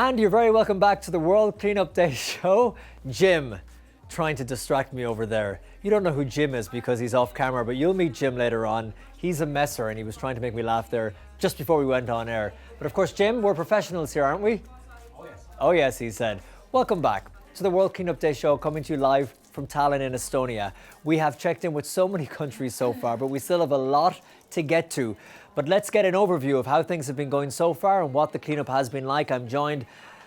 And you're very welcome back to the World Cleanup Day show. Jim, trying to distract me over there. You don't know who Jim is because he's off camera, but you'll meet Jim later on. He's a messer and he was trying to make me laugh there just before we went on air. But of course, Jim, we're professionals here, aren't we? Oh yes. Oh yes, he said. Welcome back to the World Cleanup Day show, coming to you live from Tallinn in Estonia. We have checked in with so many countries so far, but we still have a lot to get to. But let's get an overview of how things have been going so far and what the cleanup has been like. I'm joined,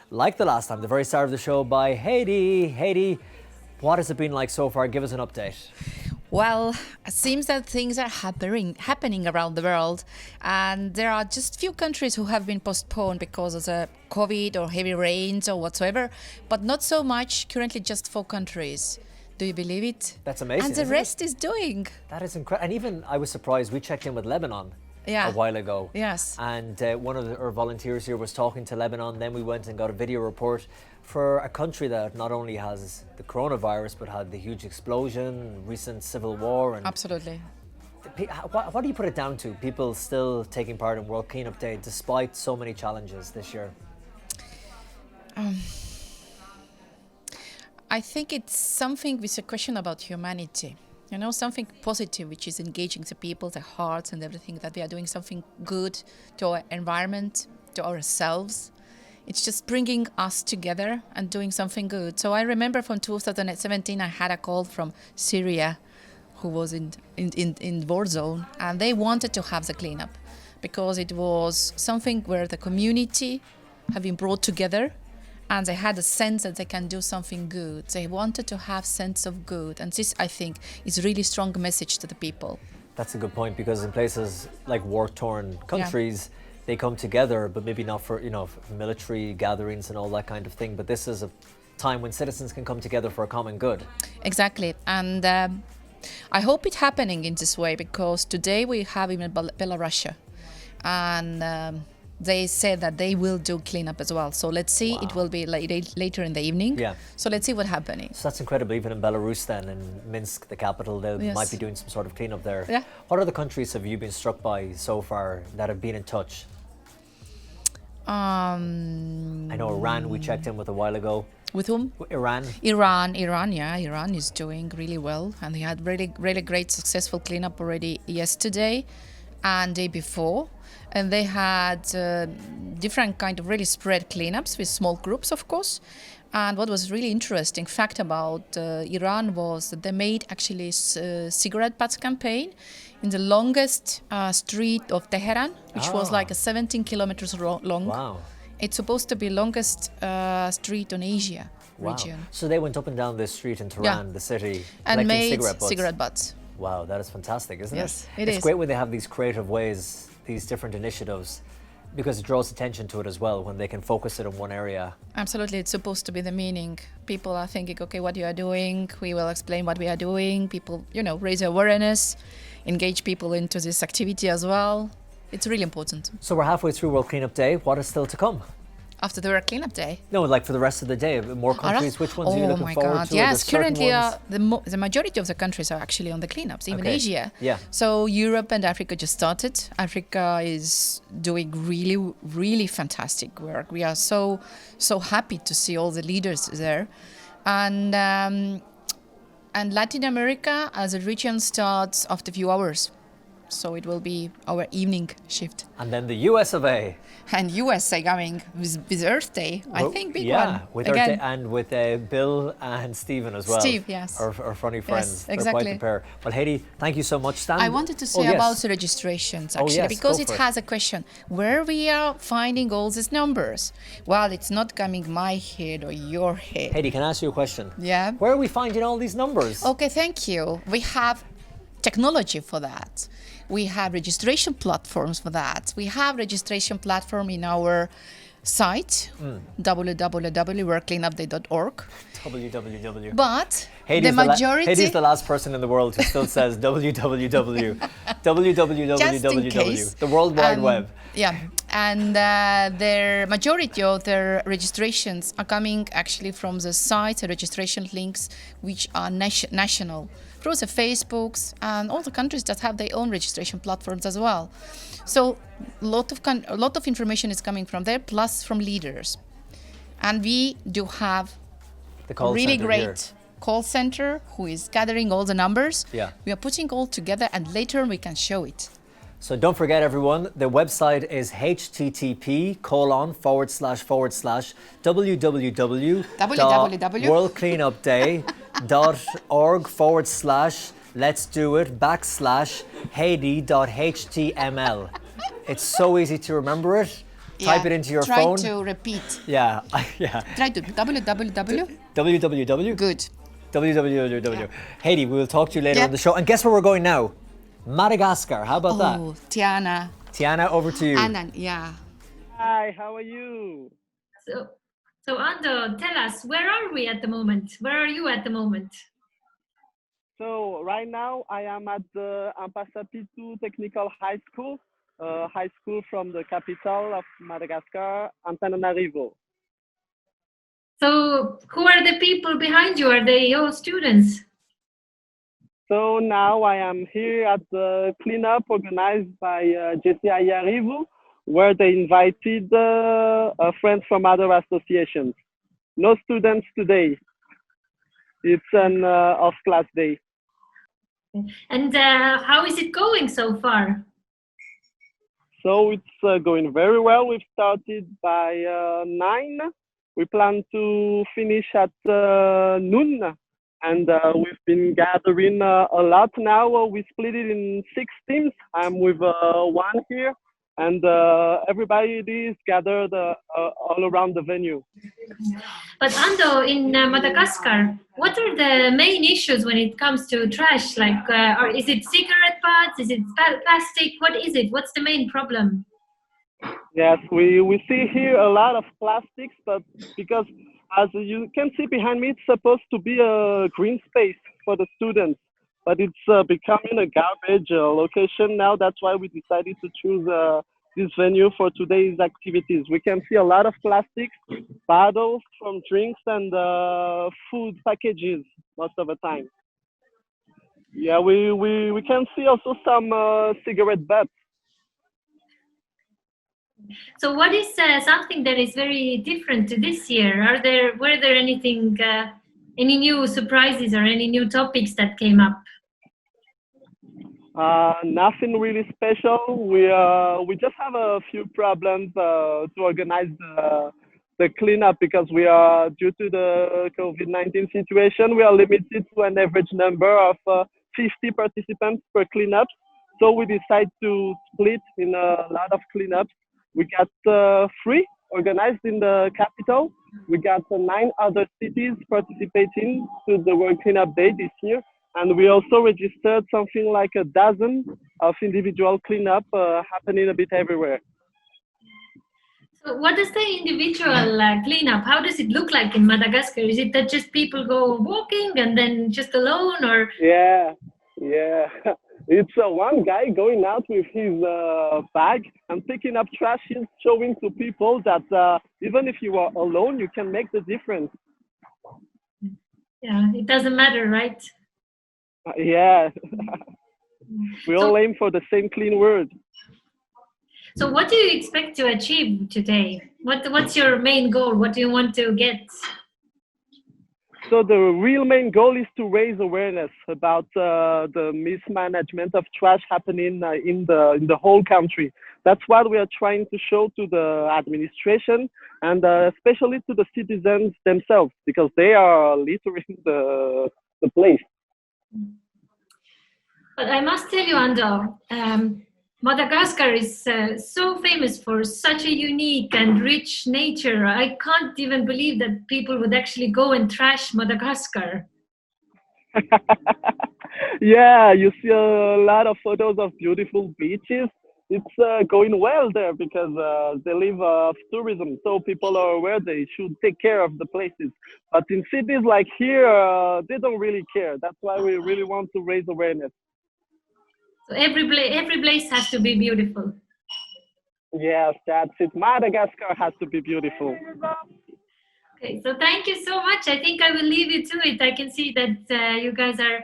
like the last time, the very start of the show, by Heidi. Heidi, what has it been like so far? Give us an update. Well, it seems that things are happening around the world, and there are just few countries who have been postponed because of the COVID or heavy rains or whatsoever, but not so much. Currently, just 4 countries. Do you believe it? That's amazing. And the rest is doing. That is incredible. And even I was surprised. We checked in with Lebanon. Yeah. A while ago. Yes. And one of our volunteers here was talking to Lebanon. Then we went and got a video report for a country that not only has the coronavirus, but had the huge explosion, recent civil war. And Absolutely. what do you put it down to? People still taking part in World Cleanup Day despite so many challenges this year? I think it's something with a question about humanity. You know, something positive, which is engaging the people, the hearts and everything, that we are doing something good to our environment, to ourselves. It's just bringing us together and doing something good. So I remember from 2017, I had a call from Syria, who was in war zone, and they wanted to have the cleanup because it was something where the community have been brought together. And they had a sense that they can do something good. They wanted to have sense of good. And this, I think, is a really strong message to the people. That's a good point, because in places like war-torn countries, they come together, but maybe not for, for military gatherings and all that kind of thing. But this is a time when citizens can come together for a common good. Exactly. And I hope it's happening in this way, because today we have even Belarus. And they said that they will do cleanup as well. So let's see. Wow. It will be later in the evening. Yeah. So let's see what's happening. So that's incredible. Even in Belarus then, in Minsk, the capital, they might be doing some sort of cleanup there. Yeah. What other countries have you been struck by so far that have been in touch? I know Iran, we checked in with a while ago. With whom? Iran. Iran, yeah. Iran is doing really well. And they had really, really great successful cleanup already yesterday and day before. And they had different kind of really spread cleanups with small groups, of course. And what was really interesting fact about Iran was that they made actually cigarette butts campaign in the longest street of Tehran, which was like 17 kilometers long. Wow. It's supposed to be longest street on Asia region. So they went up and down this street in Tehran, the city, and made cigarette butts. Wow, that is fantastic, isn't it? Yes, it is. is. It's great when they have these creative ways, these different initiatives, because it draws attention to it as well when they can focus it on one area. Absolutely, it's supposed to be the meaning. People are thinking, okay, what you are doing, we will explain what we are doing. People, raise awareness, engage people into this activity as well. It's really important. So we're halfway through World Cleanup Day. What is still to come? After the World Cleanup Day? No, like for the rest of the day. More countries, which ones are you looking forward to? Yes, currently the majority of the countries are actually on the cleanups, even Asia. Yeah. So Europe and Africa just started. Africa is doing really, really fantastic work. We are so happy to see all the leaders there. And Latin America as a region starts after a few hours. So it will be our evening shift. And then the US of A. And USA coming with Earth Day, I think big one. Yeah, with Earth Day and with Bill and Stephen as well. Steve, yes. Our funny friends. Yes, exactly. They're quite the pair. Well, Heidi, thank you so much. I wanted to say about the registrations, actually, because it has a question. Where we are finding all these numbers? Well, it's not coming my head or your head. Heidi, can I ask you a question? Yeah. Where are we finding all these numbers? Okay, thank you. We have technology for that. We have registration platforms for that. We have registration platform in our site, www.worldcleanupday.org. www. But Heidi's the majority... Heidi's the last person in the world who still says www. www. The World Wide Web. Yeah, and their majority of their registrations are coming actually from the sites, registration links, which are national, through the Facebooks and all the countries that have their own registration platforms as well. So a lot of information is coming from there, plus from leaders. And we do have The a call really center great here. call center who is gathering all the numbers. Yeah. We are putting all together and later we can show it. So don't forget, everyone, the website is http://worldcleanupday.org/let's do it /Haiti.html. It's so easy to remember it. Type it into your phone. Try to repeat. Yeah, yeah. Try to www. www. Good. www. Yeah. Haiti, we will talk to you later Yeah. on the show. And guess where we're going now? Madagascar. How about that? Oh, Tiana. Tiana, over to you. Annan, yeah. Hi, how are you? So Ando, tell us, where are we at the moment? Where are you at the moment? So right now I am at the Ampasapitu Technical High School, high school from the capital of Madagascar, Antananarivo. So who are the people behind you? Are they all students? So now I am here at the cleanup organized by JCI Yarivu, where they invited friends from other associations. No students today. It's an off-class day. And how is it going so far? So it's going very well. We've started by 9. We plan to finish at noon. And we've been gathering a lot now. We split it in 6 teams. I'm with one here. And everybody is gathered all around the venue. But Ando, in Madagascar, what are the main issues when it comes to trash? Like, or is it cigarette butts? Is it plastic? What is it? What's the main problem? Yes, we see here a lot of plastics, but because as you can see behind me, it's supposed to be a green space for the students, but it's becoming a garbage location now. That's why we decided to choose this venue for today's activities. We can see a lot of plastics, bottles from drinks and food packages most of the time. Yeah, we can see also some cigarette butts. So what is something that is very different to this year? Were there anything, any new surprises or any new topics that came up? Nothing really special. We just have a few problems to organize the cleanup because we are due to the COVID-19 situation. We are limited to an average number of 50 participants per cleanup. So we decide to split in a lot of cleanups. We got 3 organized in the capital. We got 9 other cities participating to the World Cleanup Day this year. And we also registered something like a dozen of individual cleanup happening a bit everywhere. So what does the individual cleanup, how does it look like in Madagascar? Is it that just people go walking and then just alone, or? Yeah. It's one guy going out with his bag and picking up trash, showing to people that even if you are alone, you can make the difference. Yeah, it doesn't matter, right? Yeah. We all aim for the same clean world. So what do you expect to achieve today? What's your main goal? What do you want to get? So the real main goal is to raise awareness about the mismanagement of trash happening in the whole country. That's what we are trying to show to the administration and especially to the citizens themselves, because they are littering the place. But I must tell you, Ando, Madagascar is so famous for such a unique and rich nature. I can't even believe that people would actually go and trash Madagascar. Yeah, you see a lot of photos of beautiful beaches. It's going well there because they live off tourism, so people are aware they should take care of the places. But in cities like here, they don't really care. That's why we really want to raise awareness. So every place has to be beautiful. Yes, that's it. Madagascar has to be beautiful. Okay, so thank you so much. I think I will leave you to it. I can see that you guys are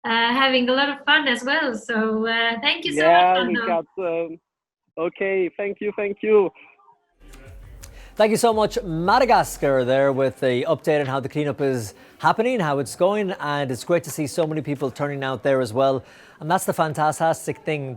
having a lot of fun as well. So thank you so much, Yeah, we Ando. got. Okay, thank you. Thank you so much, Madagascar, there with the update on how the cleanup is happening, how it's going, and it's great to see so many people turning out there as well. And that's the fantastic thing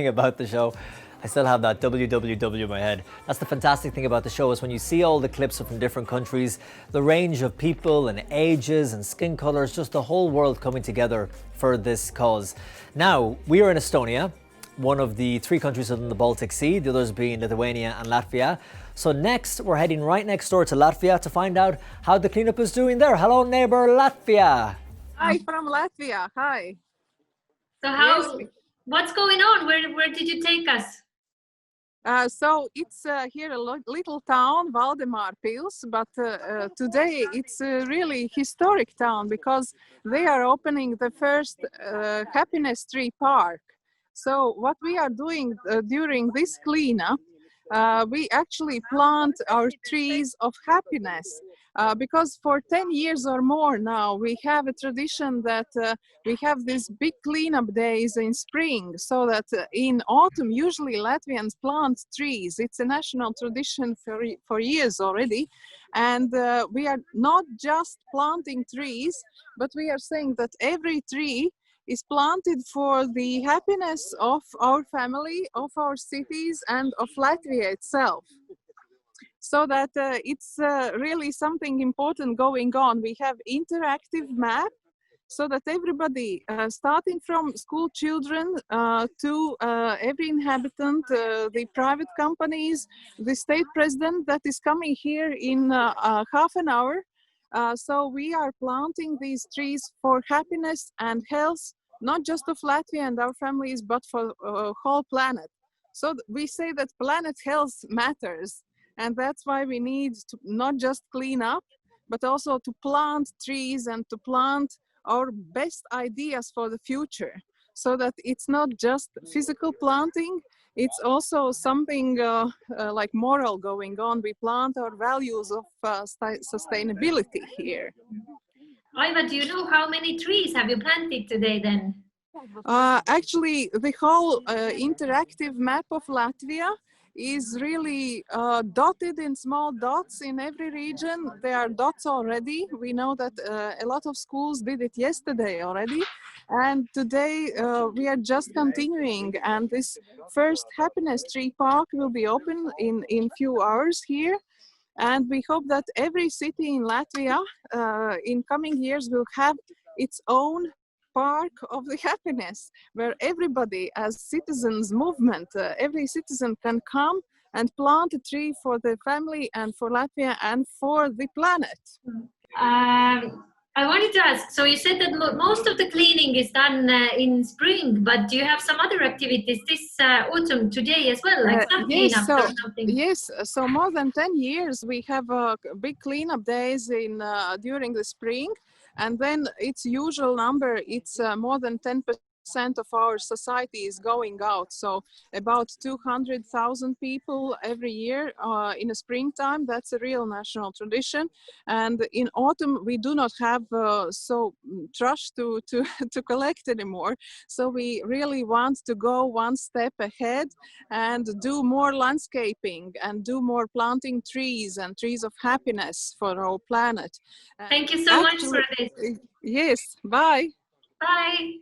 about the show. I still have that WWW in my head. That's the fantastic thing about the show is when you see all the clips from different countries, the range of people and ages and skin colours, just the whole world coming together for this cause. Now, we are in Estonia, one of the 3 countries in the Baltic Sea, the others being Lithuania and Latvia. So next, we're heading right next door to Latvia to find out how the cleanup is doing there. Hello, neighbour Latvia. Hi from Latvia. Hi. So Yes. what's going on? Where did you take us? So it's here a little town, Valdemar Pils, but today it's a really historic town because they are opening the first happiness tree park. So what we are doing during this cleanup, we actually plant our trees of happiness. Because for 10 years or more now, we have a tradition that we have these big cleanup days in spring, so that in autumn, usually Latvians plant trees. It's a national tradition for years already. And we are not just planting trees, but we are saying that every tree is planted for the happiness of our family, of our cities, and of Latvia itself. So that it's really something important going on. We have interactive map so that everybody, starting from school children to every inhabitant, the private companies, the state president that is coming here in half an hour. So we are planting these trees for happiness and health, not just of Latvia and our families, but for whole planet. So we say that planet health matters. And that's why we need to not just clean up, but also to plant trees and to plant our best ideas for the future. So that it's not just physical planting, it's also something like moral going on. We plant our values of sustainability here. Aiva, do you know how many trees have you planted today then? Actually, the whole interactive map of Latvia is really dotted in small dots in every region. There are dots already. We know that a lot of schools did it yesterday already. And today we are just continuing. And this first happiness tree park will be open in few hours here. And we hope that every city in Latvia in coming years will have its own park of the happiness, where everybody as citizens movement, every citizen can come and plant a tree for the family and for Latvia and for the planet. I wanted to ask, so you said that most of the cleaning is done in spring, but do you have some other activities this autumn today as well, like some cleanup or something? Yes, so more than 10 years we have big cleanup days in during the spring. And then its usual number, it's more than 10% of our society is going out. So about 200,000 people every year in the springtime. That's a real national tradition. And in autumn, we do not have so trash to collect anymore. So we really want to go one step ahead and do more landscaping and do more planting trees and trees of happiness for our planet. Thank you so much for this. Yes, bye. Bye.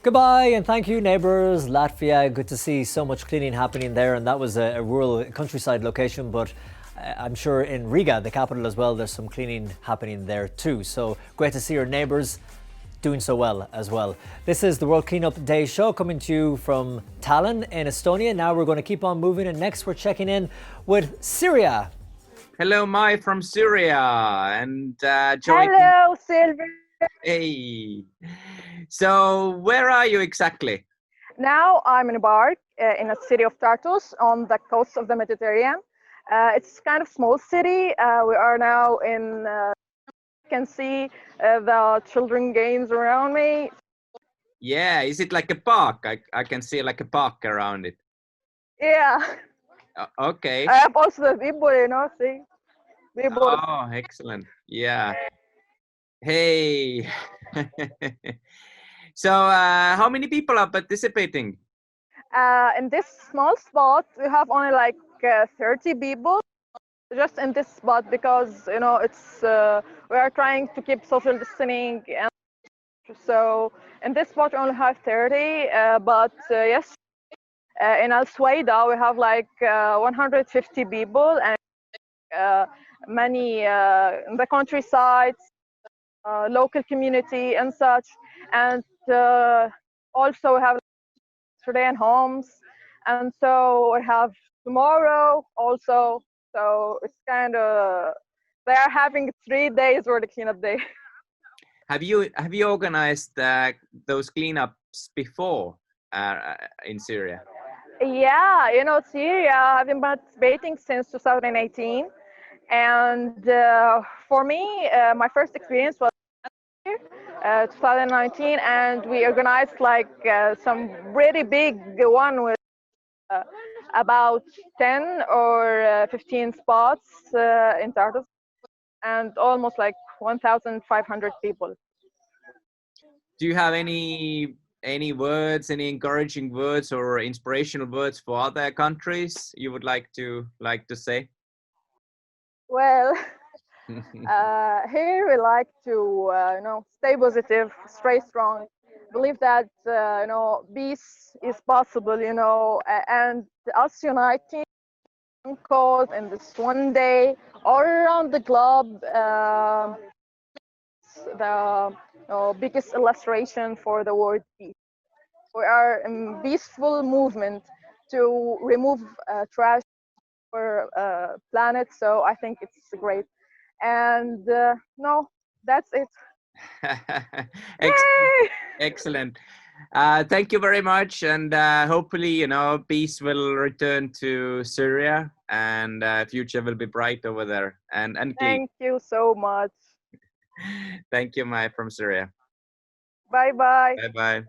Goodbye and thank you, neighbours. Latvia, good to see so much cleaning happening there. And that was a rural countryside location, but I'm sure in Riga, the capital as well, there's some cleaning happening there too. So great to see your neighbours doing so well as well. This is the World Cleanup Day show coming to you from Tallinn in Estonia. Now we're going to keep on moving, and next we're checking in with Syria. Hello, Mai from Syria, and joining. Hello, Sylvie. Hey. So, where are you exactly? Now I'm in a bar in a city of Tartus on the coast of the Mediterranean. It's kind of small city. We are now in. You can see the children games around me. Yeah, is it like a park? I can see like a park around it. Yeah. Okay. I have also the people, see. People. Oh, excellent. Yeah. Hey. So, how many people are participating? In this small spot, we have only like 30 people just in this spot because it's we are trying to keep social distancing, and so in this spot we only have 30. But yes, in Al Suwaida we have like 150 people, and many in the countryside, local community and such, and also we have Sudan homes, and so we have tomorrow also. So it's kind of they are having 3 days for the cleanup day. Have you organized those cleanups before in Syria? Yeah, Syria, I've been participating since 2018, and for me, my first experience was 2019, and we organized like some really big one with uh, about 10 or 15 spots in Tartus, and almost like 1,500 people. Do you have any words, any encouraging words or inspirational words for other countries you would like to say? Well, here we like to stay positive, stay strong, believe that peace is possible, and us uniting cause in this one day all around the globe. The biggest illustration for the word peace. We are in peaceful movement to remove trash for planet. So I think it's great. And no, that's it. Excellent. Excellent. Thank you very much, and hopefully, peace will return to Syria, and future will be bright over there and clean. Thank you so much. Thank you, Mai from Syria. Bye bye. Bye bye.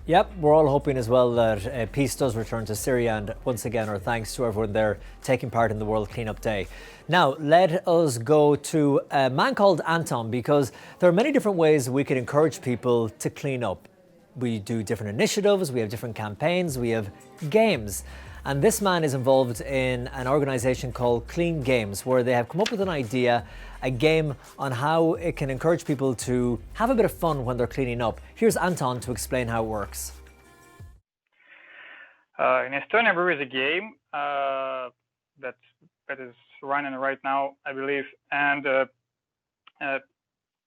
Yep, we're all hoping as well that peace does return to Syria, and once again our thanks to everyone there taking part in the World Cleanup Day. Now let us go to a man called Anton, because there are many different ways we can encourage people to clean up. We do different initiatives, we have different campaigns, we have games. And this man is involved in an organisation called Clean Games, where they have come up with an idea, a game on how it can encourage people to have a bit of fun when they're cleaning up. Here's Anton to explain how it works. In Estonia, there is a game that is running right now, I believe, and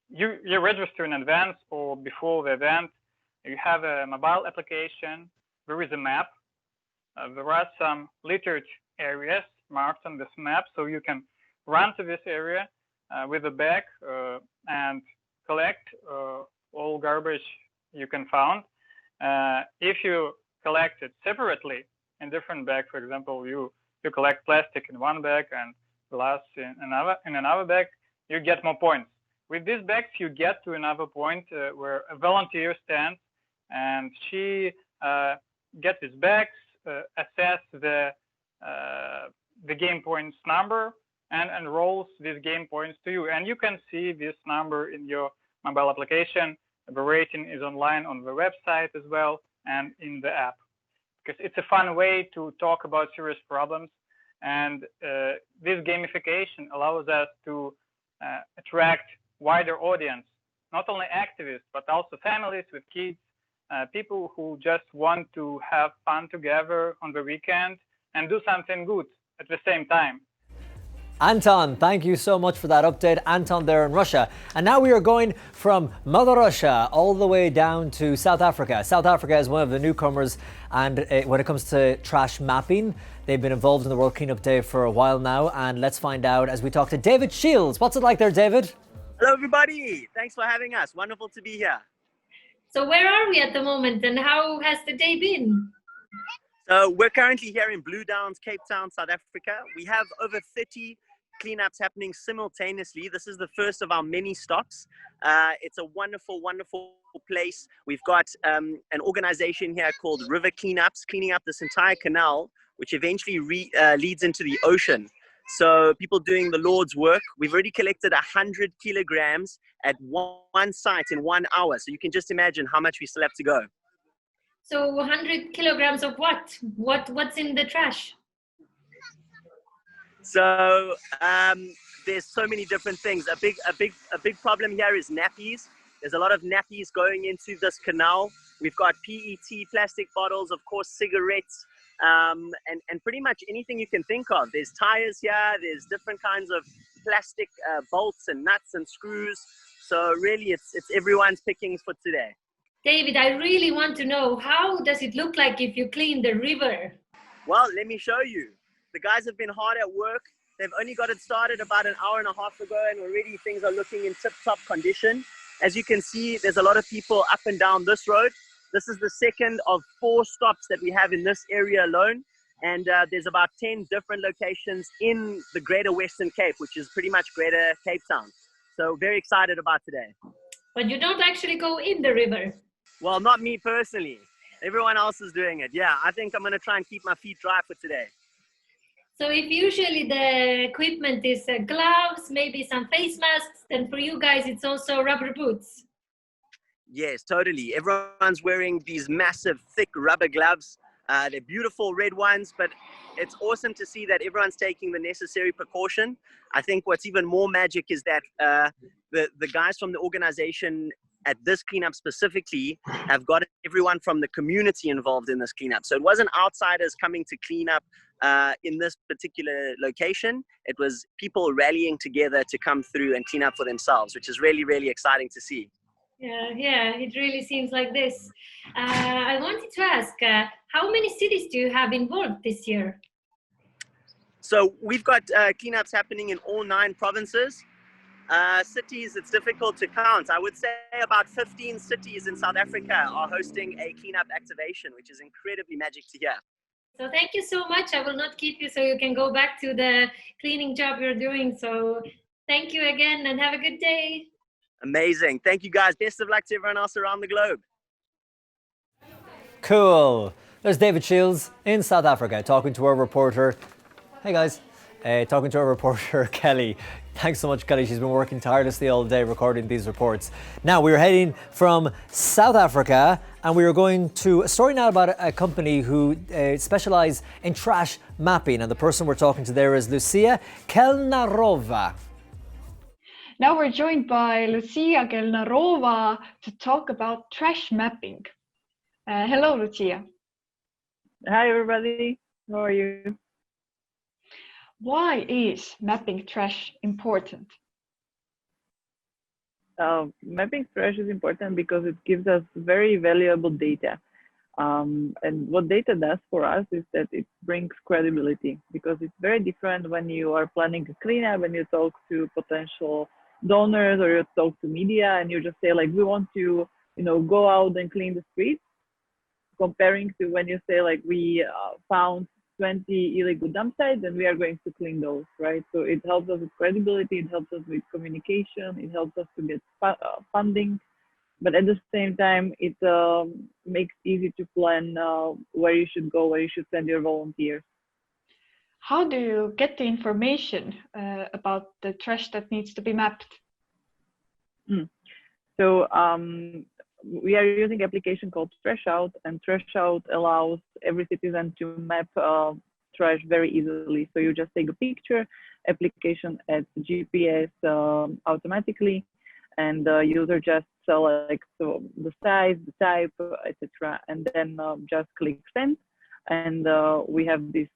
you register in advance or before the event. You have a mobile application. There is a map. There are some littered areas marked on this map, so you can run to this area with a bag and collect all garbage you can find. If you collect it separately in different bags, for example, you collect plastic in one bag and glass in another bag, you get more points. With these bags, you get to another point where a volunteer stands, and she gets these bags, assess the game points number, and enrolls these game points to you. And you can see this number in your mobile application. The rating is online on the website as well and in the app, because it's a fun way to talk about serious problems. And this gamification allows us to attract wider audience, not only activists, but also families with kids, people who just want to have fun together on the weekend and do something good at the same time. Anton, thank you so much for that update. Anton there in Russia. And now we are going from Mother Russia all the way down to South Africa. South Africa is one of the newcomers, and when it comes to trash mapping, they've been involved in the World Cleanup Day for a while now. And let's find out as we talk to David Shields. What's it like there, David? Hello, everybody. Thanks for having us. Wonderful to be here. So where are we at the moment, and how has the day been? So we're currently here in Blue Downs, Cape Town, South Africa. We have over 30 cleanups happening simultaneously. This is the first of our many stops. It's a wonderful, wonderful place. We've got an organization here called River Cleanups, cleaning up this entire canal, which eventually leads into the ocean. So people doing the Lord's work. We've already collected 100 kilograms at one site in 1 hour. So you can just imagine how much we still have to go. So 100 kilograms of what? What's in the trash? So there's so many different things. A big problem here is nappies. There's a lot of nappies going into this canal. We've got PET plastic bottles, of course, cigarettes, and pretty much anything you can think of. There's tires here. There's different kinds of plastic bolts and nuts and screws. So really, it's everyone's pickings for today. David, I really want to know, how does it look like if you clean the river? Well, let me show you. The guys have been hard at work. They've only got it started about an hour and a half ago, and already things are looking in tip-top condition. As you can see, there's a lot of people up and down this road. This is the second of 4 stops that we have in this area alone. And there's about 10 different locations in the Greater Western Cape, which is pretty much Greater Cape Town. So very excited about today. But you don't actually go in the river. Well, not me personally. Everyone else is doing it. Yeah, I think I'm going to try and keep my feet dry for today. So if usually the equipment is gloves, maybe some face masks, then for you guys it's also rubber boots. Yes, totally. Everyone's wearing these massive, thick rubber gloves. They're beautiful red ones, but it's awesome to see that everyone's taking the necessary precaution. I think what's even more magic is that the guys from the organization at this cleanup specifically have got everyone from the community involved in this cleanup. So it wasn't outsiders coming to clean up in this particular location. It was people rallying together to come through and clean up for themselves, which is really, really exciting to see. Yeah, it really seems like this. I wanted to ask, how many cities do you have involved this year? So we've got cleanups happening in all 9 provinces. Cities, it's difficult to count. I would say about 15 cities in South Africa are hosting a cleanup activation, which is incredibly magic to hear. So thank you so much. I will not keep you so you can go back to the cleaning job you're doing. So thank you again and have a good day. Amazing. Thank you guys. Best of luck to everyone else around the globe. Cool. There's David Shields in South Africa talking to our reporter. Hey guys. Talking to our reporter, Kelly. Thanks so much, Kelly. She's been working tirelessly all day recording these reports. Now, we're heading from South Africa and we are going to a story now about a company who specialise in trash mapping. And the person we're talking to there is Lucia Kelnarova. Now we're joined by Lucia Kelnarova to talk about trash mapping. Hello, Lucia. Hi, everybody. How are you? Why is mapping trash important? Mapping trash is important because it gives us very valuable data. And what data does for us is that it brings credibility, because it's very different when you are planning a cleanup and you talk to potential donors or you talk to media and you just say like, we want to, go out and clean the streets, comparing to when you say like, we found 20 illegal dump sites and we are going to clean those, right? So it helps us with credibility, it helps us with communication, it helps us to get funding, but at the same time, it makes easy to plan where you should go, where you should send your volunteers. How do you get the information about the trash that needs to be mapped? So we are using an application called Trash Out, and Trash Out allows every citizen to map trash very easily. So you just take a picture, application adds GPS automatically, and the user just selects the size, the type, etc., and then just click send. And we have this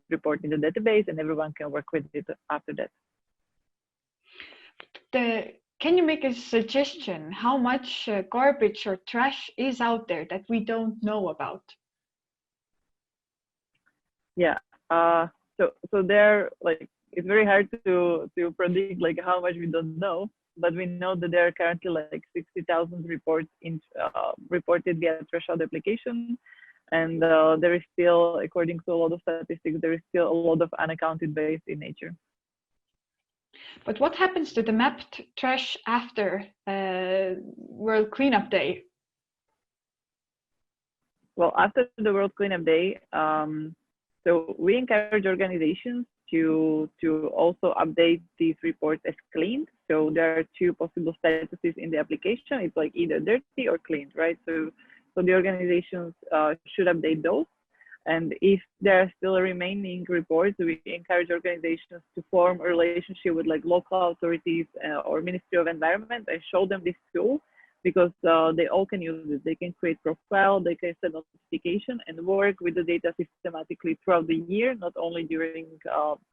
report in the database, and everyone can work with it after that. Can you make a suggestion how much garbage or trash is out there that we don't know about? Yeah, so there, like, it's very hard to predict like how much we don't know, but we know that there are currently like 60,000 reports reported via Trash Out application, and there is still, according to a lot of statistics, there is still a lot of unaccounted waste in nature. But what happens to the mapped trash after World Cleanup Day? Well, after the World Cleanup Day, so we encourage organizations to also update these reports as cleaned. So there are 2 possible statuses in the application. It's like either dirty or cleaned, right? So So the organizations should update those. And if there are still remaining reports, we encourage organizations to form a relationship with like local authorities or Ministry of Environment and show them this tool, because they all can use it. They can create profile, they can send notification and work with the data systematically throughout the year, not only during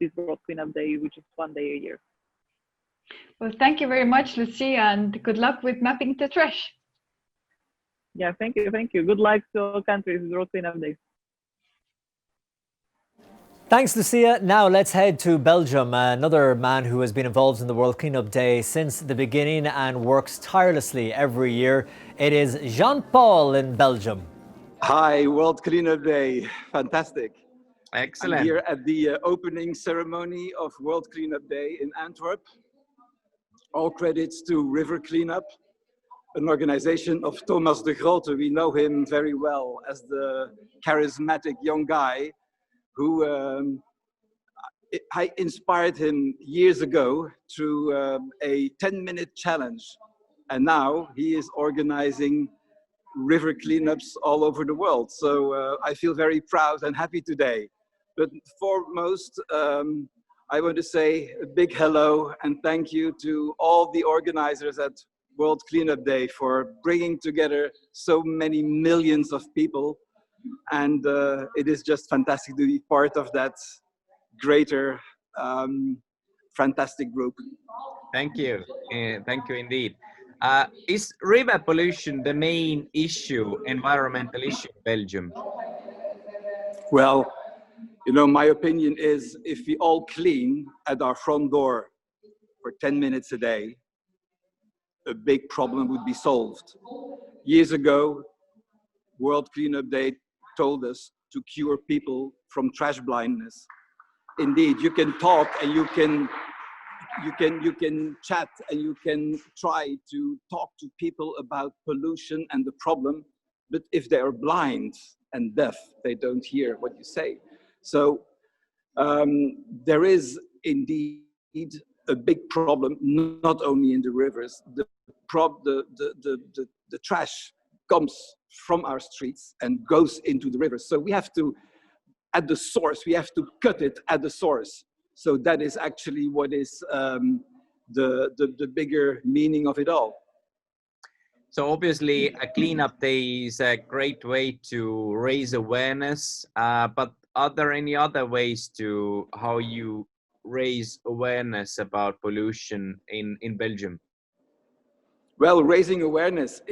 this World Cleanup Day, which is 1 day a year. Well, thank you very much, Lucia, and good luck with mapping the trash. Yeah, thank you. Good luck to all countries with World Cleanup Day. Thanks, Lucia. Now let's head to Belgium. Another man who has been involved in the World Cleanup Day since the beginning and works tirelessly every year. It is Jean-Paul in Belgium. Hi, World Cleanup Day. Fantastic. Excellent. I'm here at the opening ceremony of World Cleanup Day in Antwerp. All credits to River Cleanup, an organization of Thomas de Grote. We know him very well as the charismatic young guy who I inspired him years ago through a 10-minute challenge. And now he is organizing river cleanups all over the world. So I feel very proud and happy today. But foremost, I want to say a big hello and thank you to all the organizers at World Cleanup Day for bringing together so many millions of people. And it is just fantastic to be part of that greater, fantastic group. Thank you. Thank you indeed. Is river pollution the main issue, environmental issue in Belgium? Well, you know, my opinion is if we all clean at our front door for 10 minutes a day, a big problem would be solved. Years ago, World Cleanup Day told us to cure people from trash blindness. Indeed, you can talk and you can chat and you can try to talk to people about pollution and the problem, but if they are blind and deaf, they don't hear what you say. So there is indeed a big problem, not only in the rivers. The trash comes from our streets and goes into the rivers. So we have to, at the source, we have to cut it at the source. So that is actually what is the bigger meaning of it all. So obviously a cleanup day is a great way to raise awareness, but are there any other ways to how you raise awareness about pollution in Belgium? Well, raising awareness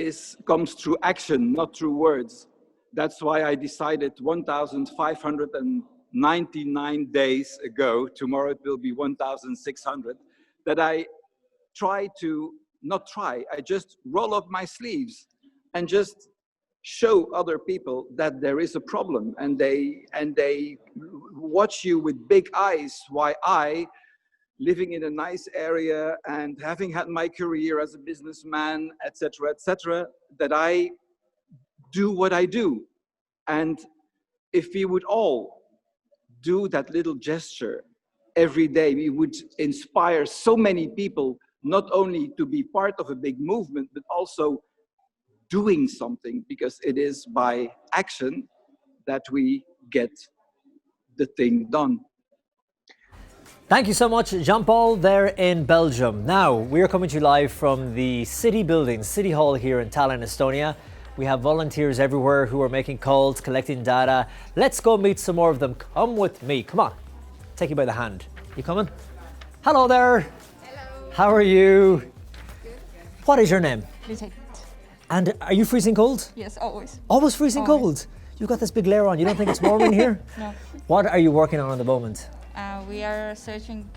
comes through action, not through words. That's why I decided 1,599 days ago, tomorrow it will be 1,600, that I I just roll up my sleeves and just show other people that there is a problem, and they watch you with big eyes while I, living in a nice area and having had my career as a businessman, etc., that I do what I do. And if we would all do that little gesture every day, we would inspire so many people not only to be part of a big movement, but also doing something, because it is by action that we get the thing done. Thank you so much, Jean-Paul, there in Belgium. Now, we're coming to you live from the city building, City Hall here in Tallinn, Estonia. We have volunteers everywhere who are making calls, collecting data. Let's go meet some more of them. Come with me. Come on. Take you by the hand. You coming? Hello there. Hello. How are you? Good. What is your name? Lisette. And are you freezing cold? Yes, always. Always freezing Always. cold? You've got this big layer on. You don't think it's warm in here? No. What are you working on at the moment? We are searching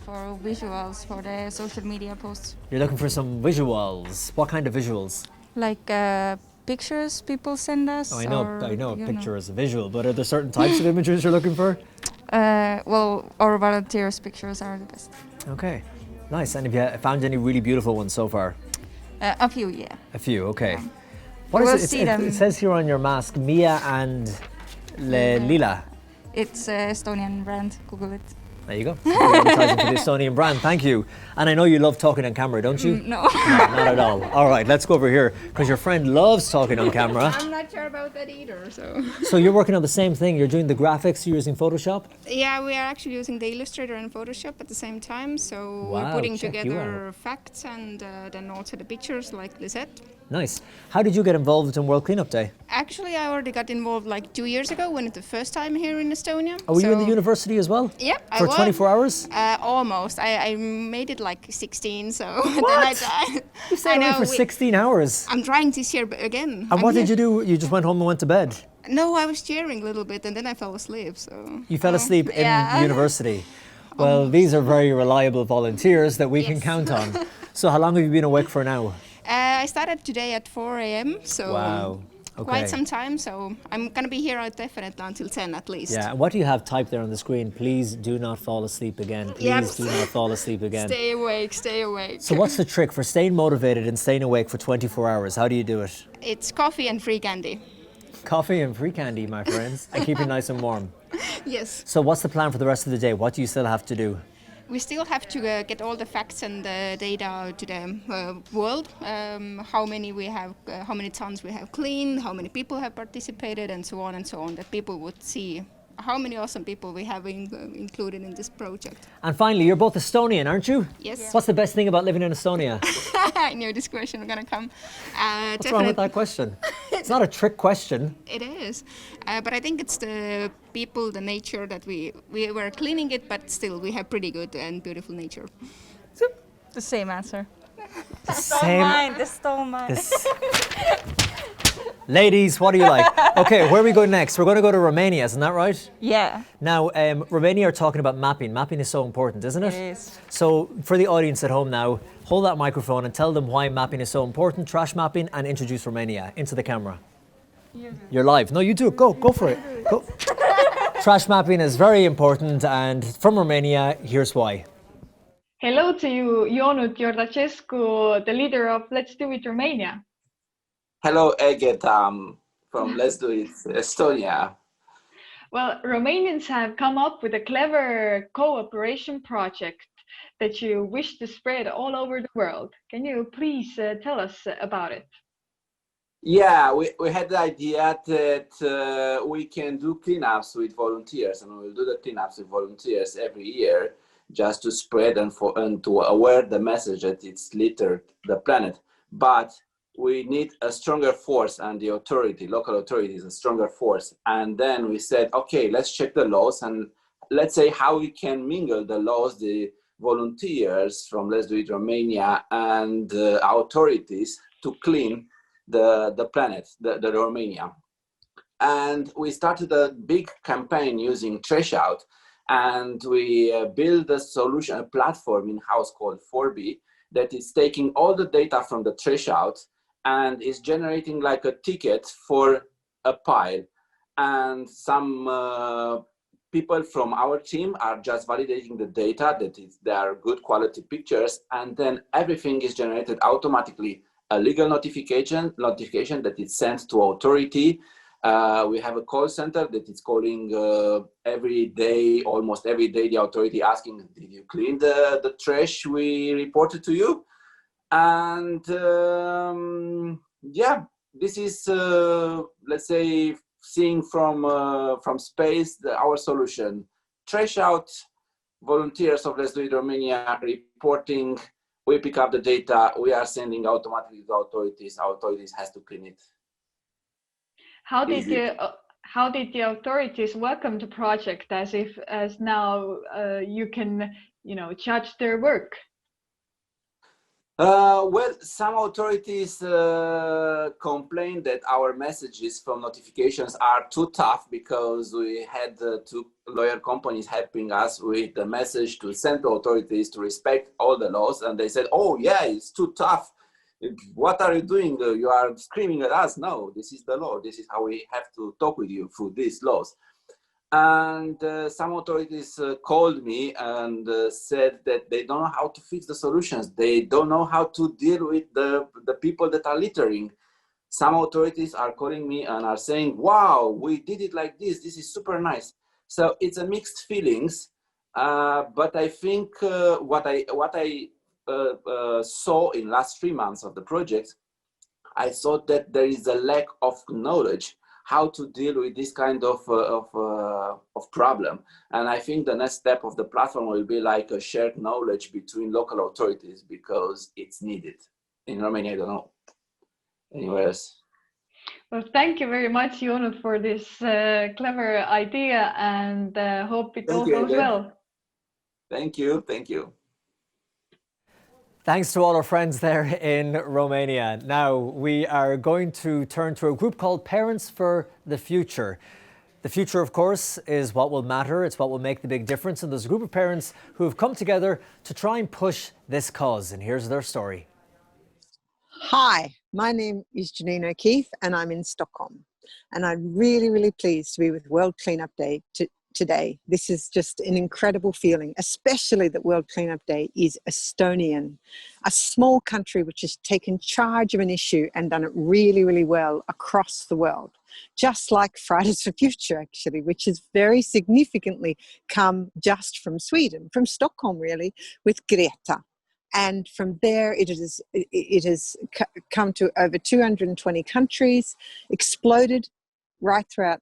for visuals for the social media posts. You're looking for some visuals. What kind of visuals? Like pictures people send us. Oh, I know or, a picture is a visual, but are there certain types of images you're looking for? Well, our volunteers' pictures are the best. Okay, nice. And have you found any really beautiful ones so far? A few, yeah. A few, okay. Yeah. What We'll is it? see them. It says here on your mask, Mia and Lila. It's Estonian brand. Google it. There you go. You're advertising for the Estonian brand. Thank you. And I know you love talking on camera, don't you? No. No, not at all. All right, let's go over here because your friend loves talking on camera. I'm not sure about that either. So you're working on the same thing. You're doing the graphics. You're using Photoshop. Yeah, we are actually using the Illustrator and Photoshop at the same time. So Wow, we're putting check you together facts and then also the pictures like Lisette. Nice. How did you get involved in World Cleanup Day? Actually, I already got involved like 2 years ago when it's the first time here in Estonia. Oh, were you in the university as well? Yeah, For 24 hours? Almost. I made it like 16, so then I died. You stayed away for 16 hours. I'm trying this year again. And what did you do? You just went home and went to bed? No, I was cheering a little bit and then I fell asleep. So You fell asleep in university. Well, these are very reliable volunteers that we can count on. So how long have you been awake for now? I started today at 4 a.m. So Wow. Okay. quite some time. So I'm going to be here definitely until 10 at least. Yeah, and what do you have typed there on the screen? Please do not fall asleep again. Please do not fall asleep again. Stay awake, stay awake. So what's the trick for staying motivated and staying awake for 24 hours? How do you do it? It's coffee and free candy. Coffee and free candy, my friends, and keep it nice and warm. Yes. So what's the plan for the rest of the day? What do you still have to do? We still have to get all the facts and the data to the world. How many we have, how many tons we have cleaned, how many people have participated, and so on and so on. That people would see how many awesome people we have included in this project. And finally, you're both Estonian, aren't you? Yes. What's the best thing about living in Estonia? I knew this question was gonna come. What's wrong with that question? It's not a trick question. It is, but I think it's the people, the nature that we were cleaning it, but still we have pretty good and beautiful nature. The same answer. The same. This stole mine. Ladies, what do you like? Okay, where are we going next? We're going to go to Romania, isn't that right? Yeah. Now, Romania are talking about mapping. Mapping is so important, isn't it? It is. So, for the audience at home now, hold that microphone and tell them why mapping is so important, trash mapping, and introduce Romania into the camera. You're live. No, you do it. Go for it. Go. Trash mapping is very important, and from Romania, here's why. Hello to you, Ionut Iordacescu, the leader of Let's Do It Romania. Hello, Eget, from Let's Do It Estonia. Well, Romanians have come up with a clever cooperation project that you wish to spread all over the world. Can you please tell us about it? Yeah, we had the idea that we can do cleanups with volunteers, and we'll do the cleanups with volunteers every year just to spread and to aware the message that it's littered the planet. But we need a stronger force, and the local authority is a stronger force. And then we said, okay, let's check the laws and let's say how we can mingle the laws, the volunteers from Let's Do It Romania and authorities to clean the planet, the Romania. And we started a big campaign using Trash Out, and we built a solution, a platform in-house called 4B that is taking all the data from the Trash Out and is generating like a ticket for a pile. And some people from our team are just validating the data, that they are good quality pictures, and then everything is generated automatically. A legal notification that is sent to authority. We have a call center that is calling every day, almost every day, the authority asking, did you clean the trash we reported to you? And yeah, this is, let's say, seeing from space our solution. Trash Out, volunteers of Let's Do It Romania reporting, we pick up the data, we are sending automatically to authorities has to clean it. How did the authorities welcome the project as now you can judge their work? Well, some authorities complain that our messages from notifications are too tough because we had two lawyer companies helping us with the message to send to authorities to respect all the laws. And they said, oh yeah, it's too tough. What are you doing? You are screaming at us. No, this is the law. This is how we have to talk with you through these laws. And some authorities called me and said that they don't know how to fix the solutions. They don't know how to deal with the people that are littering. Some authorities are calling me and are saying, wow, we did it like this. This is super nice. So it's a mixed feelings. But I think what I saw in last 3 months of the project, I thought that there is a lack of knowledge how to deal with this kind of problem. And I think the next step of the platform will be like a shared knowledge between local authorities, because it's needed. In Romania, I don't know. Anywhere else. Well, thank you very much, Jonut, for this clever idea, and hope it all goes well. Thank you. Thank you. Thanks to all our friends there in Romania. Now we are going to turn to a group called Parents for the Future. The future, of course, is what will matter. It's what will make the big difference. And there's a group of parents who have come together to try and push this cause. And here's their story. Hi, my name is Janine O'Keefe and I'm in Stockholm. And I'm really, really pleased to be with World Cleanup Day today. This is just an incredible feeling, especially that World Cleanup Day is Estonian, a small country which has taken charge of an issue and done it really, really well across the world. Just like Fridays for Future, actually, which has very significantly come just from Sweden, from Stockholm, really, with Greta. And from there, it has come to over 220 countries, exploded right throughout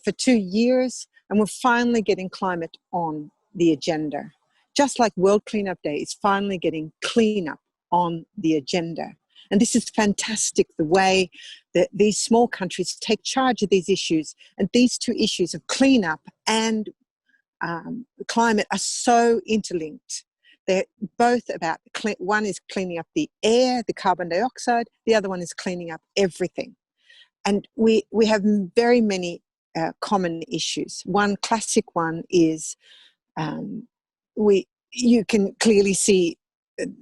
for 2 years, and we're finally getting climate on the agenda. Just like World Cleanup Day is finally getting cleanup on the agenda. And this is fantastic, the way that these small countries take charge of these issues. And these two issues of cleanup and climate are so interlinked. They're both about, one is cleaning up the air, the carbon dioxide, the other one is cleaning up everything. And we have very many common issues. One classic one is you can clearly see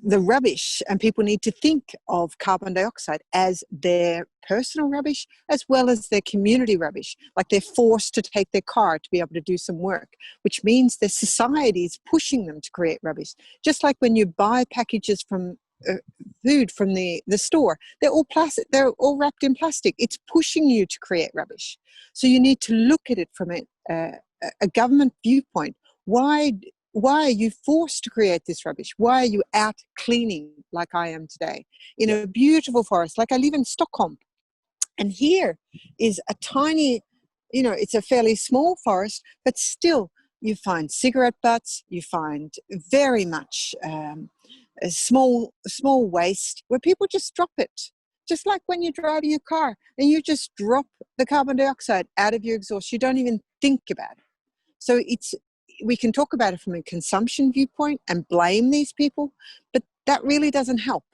the rubbish, and people need to think of carbon dioxide as their personal rubbish as well as their community rubbish. Like they're forced to take their car to be able to do some work, which means their society is pushing them to create rubbish. Just like when you buy packages from food from the store, they're all plastic, they're all wrapped in plastic. It's pushing you to create rubbish. So you need to look at it from a government viewpoint. Why are you forced to create this rubbish? Why are you out cleaning like I am today in a beautiful forest? Like I live in Stockholm, and here is a tiny, it's a fairly small forest, but still you find cigarette butts, you find very much a small waste where people just drop it. Just like when you're driving a car and you just drop the carbon dioxide out of your exhaust, you don't even think about it. So we can talk about it from a consumption viewpoint and blame these people, but that really doesn't help.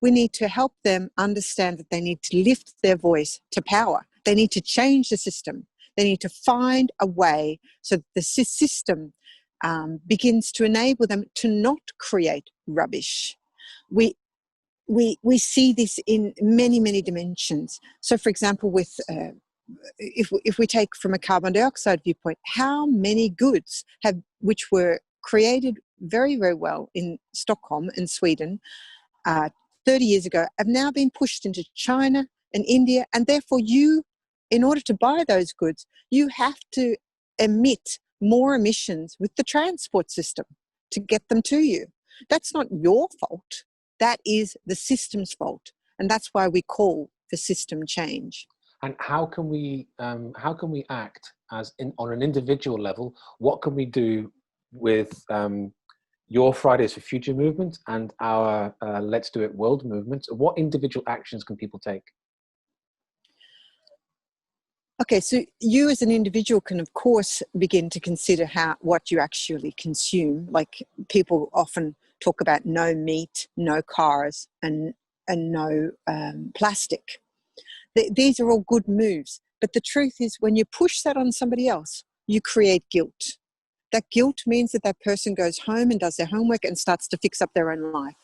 We need to help them understand that they need to lift their voice to power. They need to change the system. They need to find a way so that the system begins to enable them to not create rubbish. We see this in many, many dimensions. So, for example, with if we take from a carbon dioxide viewpoint, how many goods which were created very, very well in Stockholm and Sweden 30 years ago have now been pushed into China and India, and therefore in order to buy those goods, you have to emit more emissions with the transport system to get them to you. That's not your fault. That is the system's fault, and that's why we call for system change. And how can we act on an individual level? What can we do with your Fridays for Future movement and our Let's Do It World movement? What individual actions can people take? Okay, so you as an individual can, of course, begin to consider what you actually consume. Like people often talk about no meat, no cars, and no plastic. These are all good moves. But the truth is, when you push that on somebody else, you create guilt. That guilt means that person goes home and does their homework and starts to fix up their own life.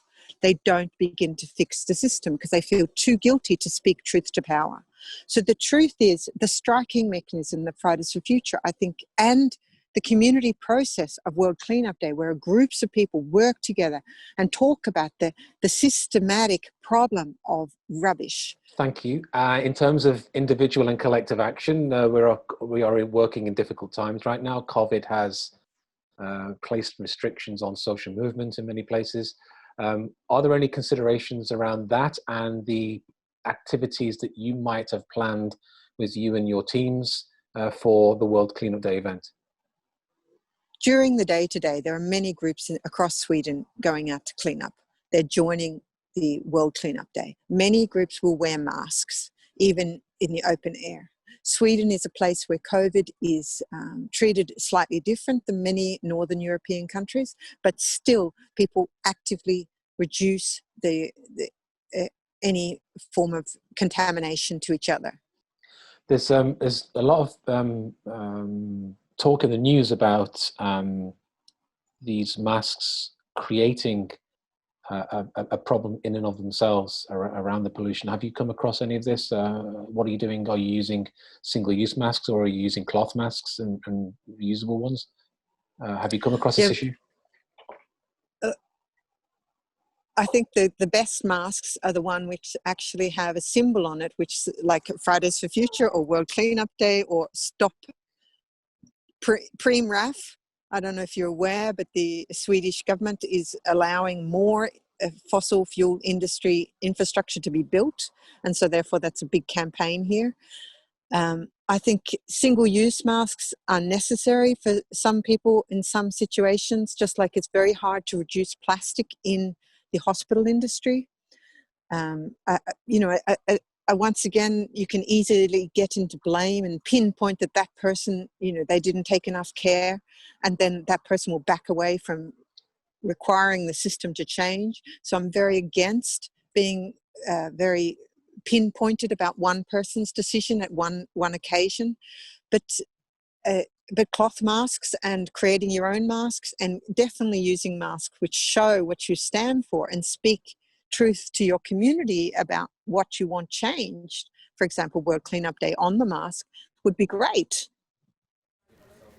They don't begin to fix the system because they feel too guilty to speak truth to power. So the truth is, the striking mechanism that Fridays for Future, I think, and the community process of World Cleanup Day, where groups of people work together and talk about the systematic problem of rubbish. Thank you. In terms of individual and collective action, we are working in difficult times right now. COVID has placed restrictions on social movement in many places. Are there any considerations around that and the activities that you might have planned with you and your teams for the World Cleanup Day event? During the day today, there are many groups across Sweden going out to clean up. They're joining the World Cleanup Day. Many groups will wear masks, even in the open air. Sweden is a place where COVID is treated slightly different than many Northern European countries, but still people actively reduce any form of contamination to each other. There's a lot of talk in the news about these masks creating a problem in and of themselves around the pollution. Have you come across any of this? What are you doing? Are you using single-use masks or are you using cloth masks and reusable ones? Have you come across this issue? I think the best masks are the one which actually have a symbol on it, which like Fridays for Future or World Cleanup Day or Stop Preem-RAF. I don't know if you're aware, but the Swedish government is allowing more fossil fuel industry infrastructure to be built. And so therefore that's a big campaign here. I think single-use masks are necessary for some people in some situations, just like it's very hard to reduce plastic in the hospital industry. Once again, you can easily get into blame and pinpoint that person, they didn't take enough care, and then that person will back away from requiring the system to change. So I'm very against being very pinpointed about one person's decision at one occasion. But cloth masks and creating your own masks, and definitely using masks which show what you stand for and speak truth to your community about what you want changed, for example, World Cleanup Day on the mask, would be great.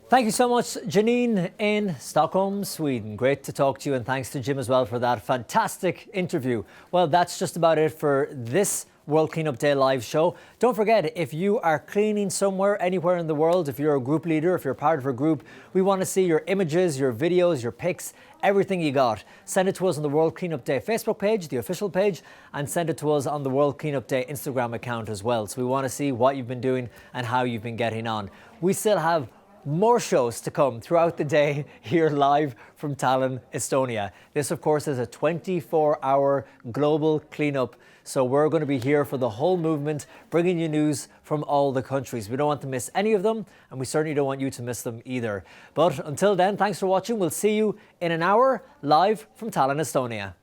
Thank you so much, Janine in Stockholm, Sweden. Great to talk to you, and thanks to Jim as well for that fantastic interview. Well, that's just about it for this World Cleanup Day live show. Don't forget, if you are cleaning somewhere, anywhere in the world, if you're a group leader, if you're part of a group, we want to see your images, your videos, your pics, everything you got. Send it to us on the World Cleanup Day Facebook page, the official page, and send it to us on the World Cleanup Day Instagram account as well. So we want to see what you've been doing and how you've been getting on. We still have more shows to come throughout the day here live from Tallinn, Estonia. This, of course, is a 24-hour global cleanup. So we're going to be here for the whole movement, bringing you news from all the countries. We don't want to miss any of them, and we certainly don't want you to miss them either. But until then, thanks for watching. We'll see you in an hour live from Tallinn, Estonia.